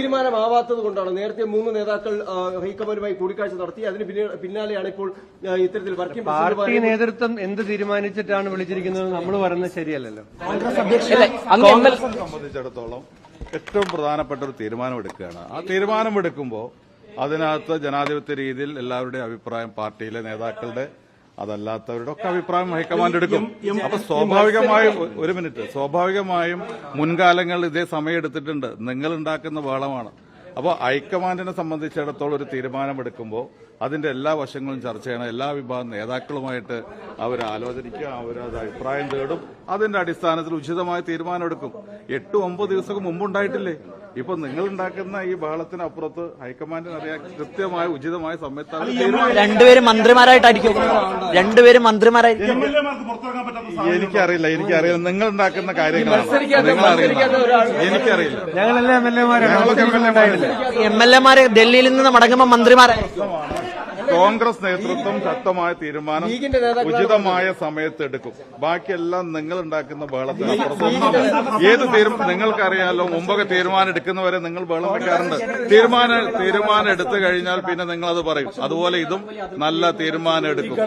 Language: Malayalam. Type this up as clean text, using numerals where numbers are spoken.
തീരുമാനമാവാത്തത് കൊണ്ടാണ് നേരത്തെ 3 നേതാക്കൾ ഹൈക്കമാൻഡുമായി കൂടിക്കാഴ്ച നടത്തി. അതിന് പിന്നാലെയാണ് ഇപ്പോൾ ഇത്തരത്തിൽ വർക്കിംഗ് പാർട്ടി നേതൃത്വം എന്ത് തീരുമാനിച്ചിട്ടാണ് വിളിച്ചിരിക്കുന്നത് നമ്മൾ പറയുന്നത് ശരിയല്ലല്ലോ. സംബന്ധിച്ചിടത്തോളം ഏറ്റവും പ്രധാനപ്പെട്ട ഒരു തീരുമാനമെടുക്കുകയാണ്. ആ തീരുമാനമെടുക്കുമ്പോൾ അതിനകത്ത് ജനാധിപത്യ രീതിയിൽ എല്ലാവരുടെയും അഭിപ്രായം, പാർട്ടിയിലെ നേതാക്കളുടെ അതല്ലാത്തവരുടെ ഒക്കെ അഭിപ്രായം ഹൈക്കമാൻഡ് എടുക്കും. അപ്പൊ സ്വാഭാവികമായും മുൻകാലങ്ങളിൽ ഇതേ സമയം എടുത്തിട്ടുണ്ട്. നിങ്ങൾ ഉണ്ടാക്കുന്ന ബഹളമാണ്. അപ്പോൾ ഹൈക്കമാൻഡിനെ സംബന്ധിച്ചിടത്തോളം ഒരു തീരുമാനമെടുക്കുമ്പോൾ അതിന്റെ എല്ലാ വശങ്ങളും ചർച്ച ചെയ്യണം. എല്ലാ വിഭാഗം നേതാക്കളുമായിട്ട് അവർ ആലോചിക്കുക, അവരത് അഭിപ്രായം തേടും. അതിന്റെ അടിസ്ഥാനത്തിൽ ഉചിതമായ തീരുമാനമെടുക്കും. 8-9 ദിവസം മുമ്പുണ്ടായിട്ടില്ലേ? ഇപ്പൊ നിങ്ങൾ ഉണ്ടാക്കുന്ന ഈ ബഹളത്തിനപ്പുറത്ത് ഹൈക്കമാൻഡിന് അറിയാൻ കൃത്യമായ ഉചിതമായ സമയത്താണ്. രണ്ടുപേരും മന്ത്രിമാരായിട്ടായിരിക്കും. എനിക്കറിയില്ല. നിങ്ങൾ ഉണ്ടാക്കുന്ന കാര്യങ്ങളാണ് എനിക്കറിയില്ല. എംഎൽഎമാരെ ഡൽഹിയിൽ നിന്ന് മടങ്ങുമ്പോൾ മന്ത്രിമാരായിരിക്കും. കോൺഗ്രസ് നേതൃത്വം ശക്തമായ തീരുമാനം ഉചിതമായ സമയത്ത് എടുക്കും. ബാക്കിയെല്ലാം നിങ്ങൾ ഉണ്ടാക്കുന്ന ബഹളത്തിനപ്പുറത്ത് ഏത് നിങ്ങൾക്കറിയാലോ, മുമ്പൊക്കെ തീരുമാനം എടുക്കുന്നവരെ നിങ്ങൾ ബഹളം വെക്കാറുണ്ട്. തീരുമാനം എടുത്തു കഴിഞ്ഞാൽ പിന്നെ നിങ്ങളത് പറയും. അതുപോലെ ഇതും നല്ല തീരുമാനം എടുക്കും.